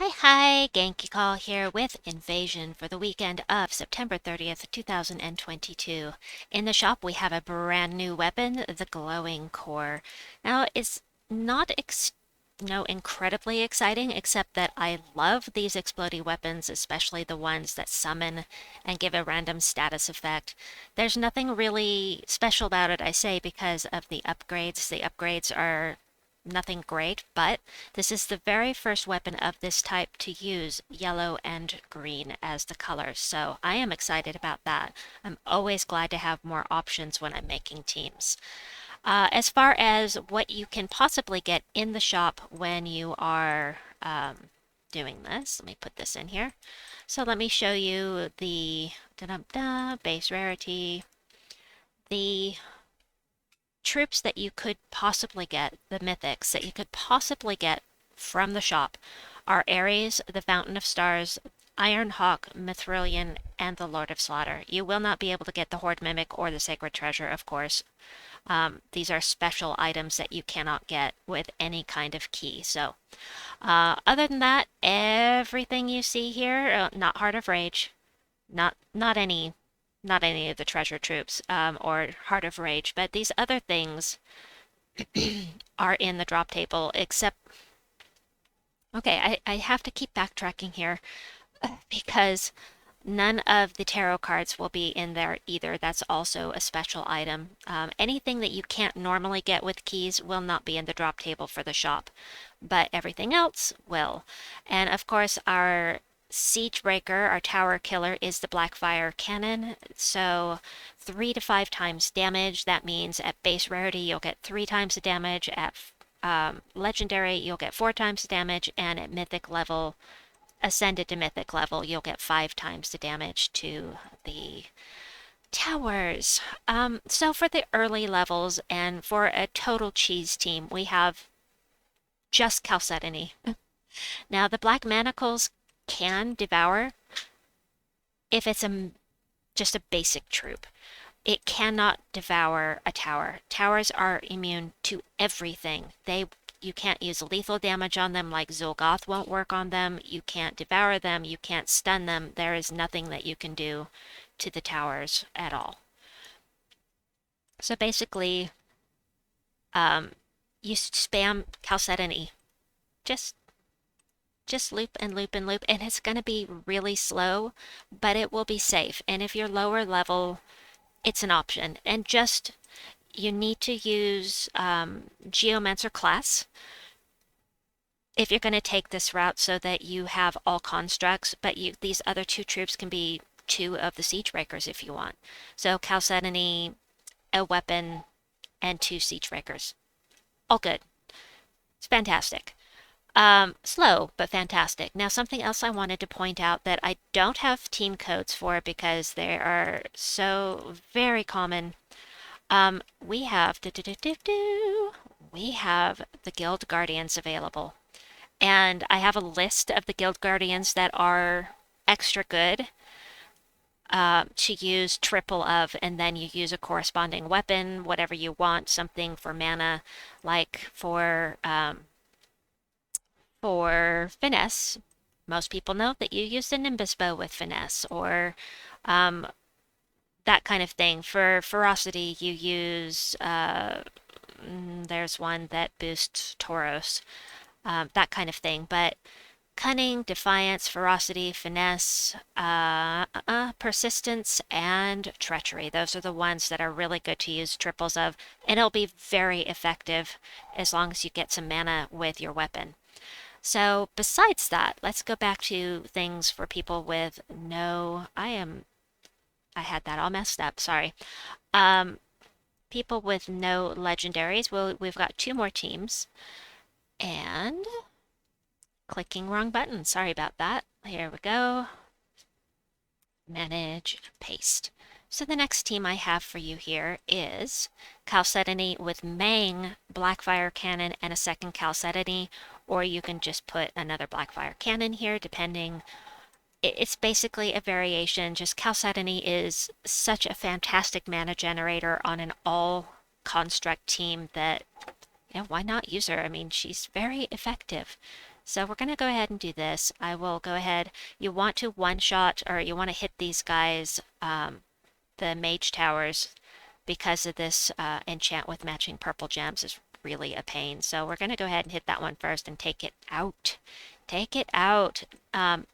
Hi, Genki Call here with Invasion for the weekend of September 30th, 2022. In the shop, we have a brand new weapon, the Glowing Core. Now, it's not incredibly exciting, except that I love these explodey weapons, especially the ones that summon and give a random status effect. There's nothing really special about it, I say, because of the upgrades. The upgrades are nothing great, but this is the very first weapon of this type to use yellow and green as the colors, so I am excited about that. I'm always glad to have more options when I'm making teams. As far as what you can possibly get in the shop when you are doing this, let me put this in here. So let me show you the base rarity, the troops that you could possibly get, the mythics that you could possibly get from the shop are Ares, the Fountain of Stars, Ironhawk, Mithrilian, and the Lord of Slaughter. You will not be able to get the Horde Mimic or the Sacred Treasure, of course. These are special items that you cannot get with any kind of key. So, other than that, everything you see here, not Heart of Rage, not any of the treasure troops or Heart of Rage, but these other things are in the drop table, except, okay, I have to keep backtracking here because none of the tarot cards will be in there either. That's also a special item. Anything that you can't normally get with keys will not be in the drop table for the shop, but everything else will. And of course, our Siegebreaker, our tower killer, is the Blackfire Cannon. So 3 to 5 times damage. That means at base rarity, you'll get 3 times the damage. At legendary, you'll get 4 times the damage. And at mythic level, ascended to mythic level, you'll get 5 times the damage to the towers. So for the early levels and for a total cheese team, we have just Chalcedony. Now, the Black Manacles can devour if it's just a basic troop. It cannot devour a tower. Towers are immune to everything. You can't use lethal damage on them, like Zolgoth won't work on them. You can't devour them. You can't stun them. There is nothing that you can do to the towers at all. So basically, you spam Chalcedony. Just loop and loop and loop, and it's going to be really slow, but it will be safe. And if you're lower level, it's an option. And just, you need to use Geomancer class if you're going to take this route so that you have all constructs, but these other 2 troops can be 2 of the Siegebreakers if you want. So Chalcedony, a weapon, and 2 Siegebreakers. All good. It's fantastic. Slow, but fantastic. Now, something else I wanted to point out that I don't have team codes for because they are so very common. We have we have the Guild Guardians available. And I have a list of the Guild Guardians that are extra good to use triple of, and then you use a corresponding weapon, whatever you want, something for mana, like for Finesse, most people know that you use the Nimbus bow with Finesse, or that kind of thing. For Ferocity, you use, there's one that boosts Tauros, that kind of thing. But Cunning, Defiance, Ferocity, Finesse, Persistence, and Treachery. Those are the ones that are really good to use triples of, and it'll be very effective as long as you get some mana with your weapon. So besides that, let's go back to things for people with no, I had that all messed up, sorry. People with no legendaries, well, we've got 2 more teams. And clicking wrong button, sorry about that. Here we go. Manage, paste. So the next team I have for you here is Chalcedony with Mang, Blackfire Cannon, and a second Chalcedony, or you can just put another Blackfire Cannon here, depending. It's basically a variation. Just Chalcedony is such a fantastic mana generator on an all-construct team that, yeah, why not use her? I mean, she's very effective. So we're going to go ahead and do this. I will go ahead. You want to one-shot, or you want to hit these guys, the mage towers, because of this enchant with matching purple gems is really a pain. So we're going to go ahead and hit that one first and take it out. Take it out.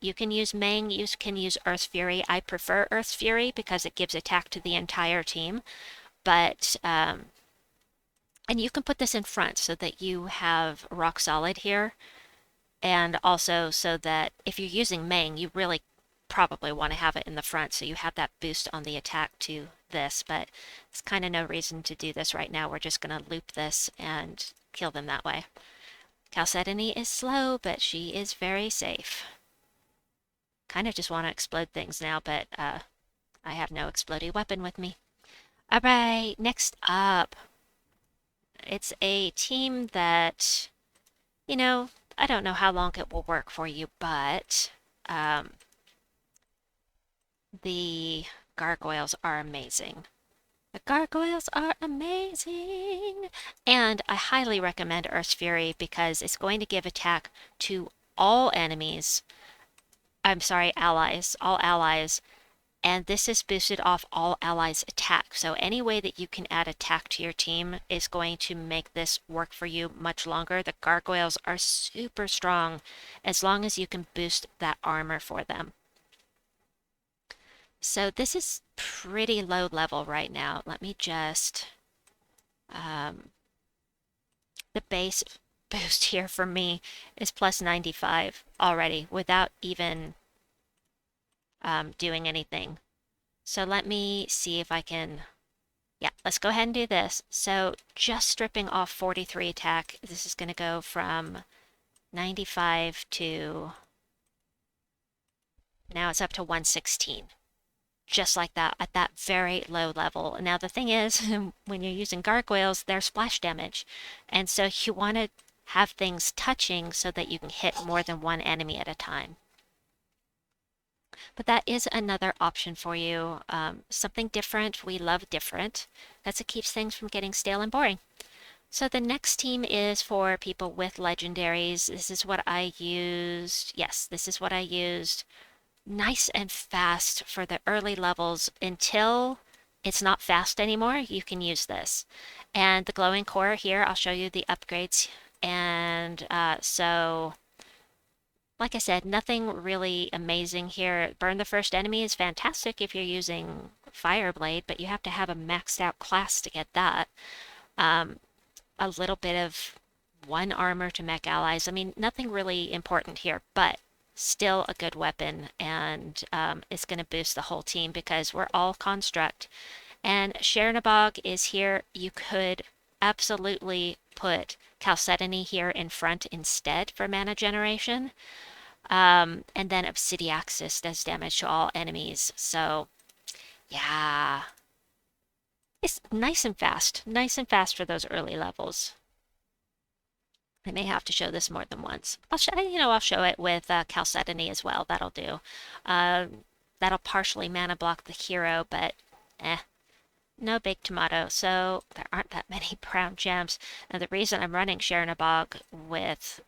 You can use Mang, you can use Earth Fury. I prefer Earth Fury because it gives attack to the entire team. But, and you can put this in front so that you have rock solid here. And also so that if you're using Mang, you really probably want to have it in the front so you have that boost on the attack to this, but there's kind of no reason to do this right now. We're just going to loop this and kill them that way. Chalcedony is slow, but she is very safe. Kind of just want to explode things now, but I have no explodey weapon with me. All right, next up. It's a team that, you know, I don't know how long it will work for you, but the Gargoyles are amazing. The Gargoyles are amazing! And I highly recommend Earth's Fury because it's going to give attack to all enemies. I'm sorry, allies. All allies. And this is boosted off all allies' attack. So any way that you can add attack to your team is going to make this work for you much longer. The Gargoyles are super strong as long as you can boost that armor for them. So this is pretty low level right now. Let me just... the base boost here for me is plus 95 already without even doing anything. So let me see if I can... Yeah, let's go ahead and do this. So just stripping off 43 attack, this is going to go from 95 to... Now it's up to 116. Just like that, at that very low level. Now the thing is, when you're using Gargoyles, they're splash damage. And so you want to have things touching so that you can hit more than one enemy at a time. But that is another option for you. Something different. We love different. That's what keeps things from getting stale and boring. So the next team is for people with legendaries. This is what I used. Yes, this is what I used. Nice and fast for the early levels until it's not fast anymore. You can use this. And the glowing core here, I'll show you the upgrades. And so... Like I said, nothing really amazing here. Burn the first enemy is fantastic if you're using Fireblade, but you have to have a maxed out class to get that. A little bit of 1 armor to mech allies. I mean, nothing really important here, but still a good weapon, and it's going to boost the whole team because we're all construct. And Czernobog is here. You could absolutely put Chalcedony here in front instead for mana generation. And then Obsidiaxis does damage to all enemies. So, yeah. It's nice and fast. Nice and fast for those early levels. I may have to show this more than once. I'll show it with Chalcedony as well. That'll do. That'll partially mana block the hero, but no big tomato. So there aren't that many brown gems. And the reason I'm running Czernobog with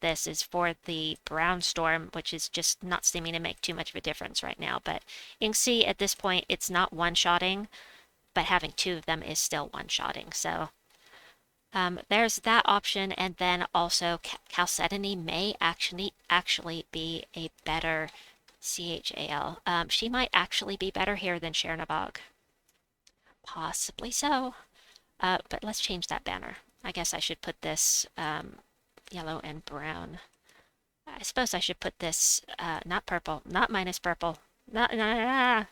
this is for the brown storm, which is just not seeming to make too much of a difference right now. But you can see at this point it's not one-shotting, but having 2 of them is still one-shotting. So there's that option, and then also Chalcedony may actually be a better CHAL. She might actually be better here than Czernobog. Possibly so. But let's change that banner. I guess I should put this yellow and brown. I suppose I should put this not purple, not minus purple. Aww.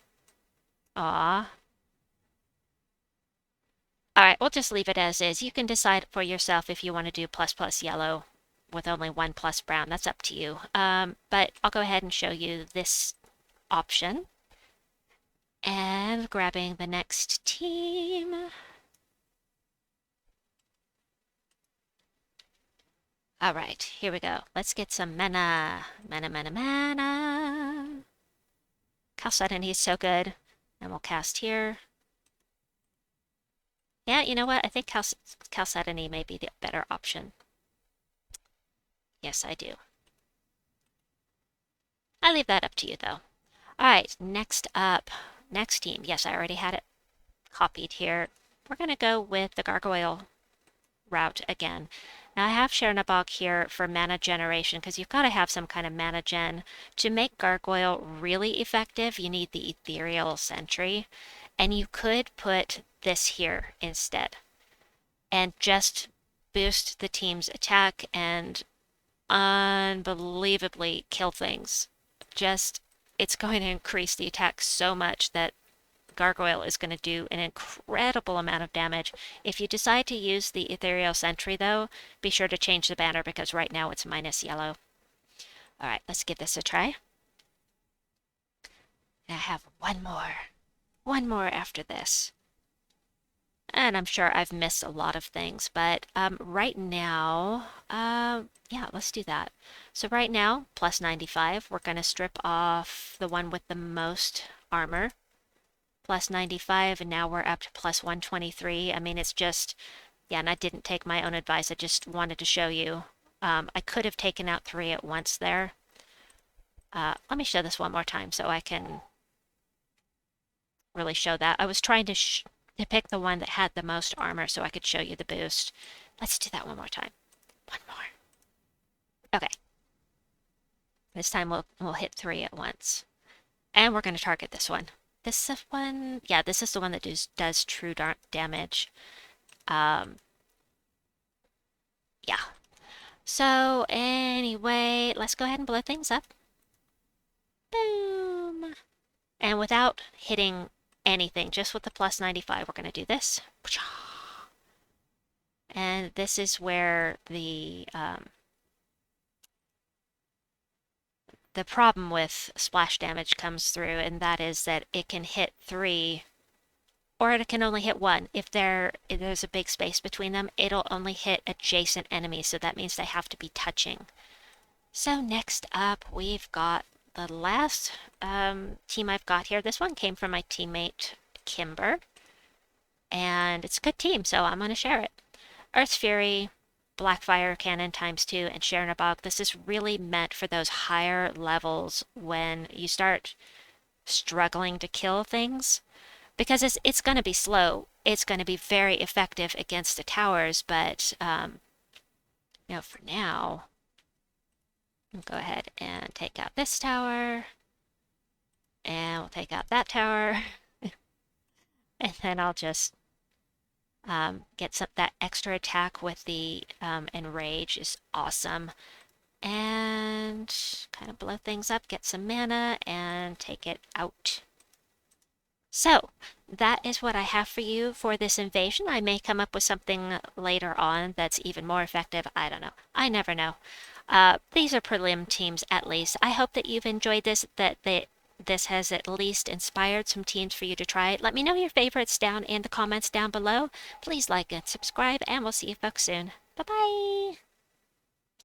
Alright, we'll just leave it as is. You can decide for yourself if you want to do ++ yellow with only 1 + brown. That's up to you. But I'll go ahead and show you this option. And grabbing the next team. Alright, here we go. Let's get some mana. Mana. Chalcedony is so good. And we'll cast here. Yeah, you know what? I think Chalcedony may be the better option. Yes, I do. I leave that up to you, though. All right, next up, next team. Yes, I already had it copied here. We're going to go with the Gargoyle route again. Now I have Czernobog here for mana generation because you've got to have some kind of mana gen. To make Gargoyle really effective, you need the Ethereal Sentry, and you could put this here instead and just boost the team's attack and unbelievably kill things. Just, it's going to increase the attack so much that Gargoyle is going to do an incredible amount of damage. If you decide to use the Ethereal Sentry, though, be sure to change the banner because right now it's minus yellow. All right, let's give this a try. And I have one more. One more after this. And I'm sure I've missed a lot of things, but right now, yeah, let's do that. So right now, plus 95, we're going to strip off the one with the most armor. Plus 95, and now we're up to plus 123. I mean, it's just, yeah, and I didn't take my own advice. I just wanted to show you. I could have taken out 3 at once there. Let me show this one more time so I can really show that. I was trying to pick the one that had the most armor so I could show you the boost. Let's do that one more time. One more. Okay. This time we'll hit 3 at once. And we're going to target this one. This is one, yeah, this is the one that does true damage. Yeah. So anyway, let's go ahead and blow things up. Boom. And without hitting anything, just with the plus 95, we're going to do this. And this is where the problem with splash damage comes through, and that is that it can hit 3, or it can only hit 1. If there's a big space between them, it'll only hit adjacent enemies, so that means they have to be touching. So next up, we've got the last team I've got here. This one came from my teammate, Kimber, and it's a good team, so I'm going to share it. Earth's Fury, Blackfire Cannon ×2, and Czernobog. This is really meant for those higher levels when you start struggling to kill things. Because it's going to be slow. It's going to be very effective against the towers, but, you know, for now, I'll go ahead and take out this tower. And we'll take out that tower. And then I'll just get that extra attack with the Enrage is awesome. And kind of blow things up, get some mana, and take it out. So, that is what I have for you for this invasion. I may come up with something later on that's even more effective. I don't know. I never know. These are prelim teams at least. I hope that you've enjoyed this, that this has at least inspired some teams for you to try it. Let me know your favorites down in the comments down below. Please like and subscribe, and we'll see you folks soon. Bye-bye!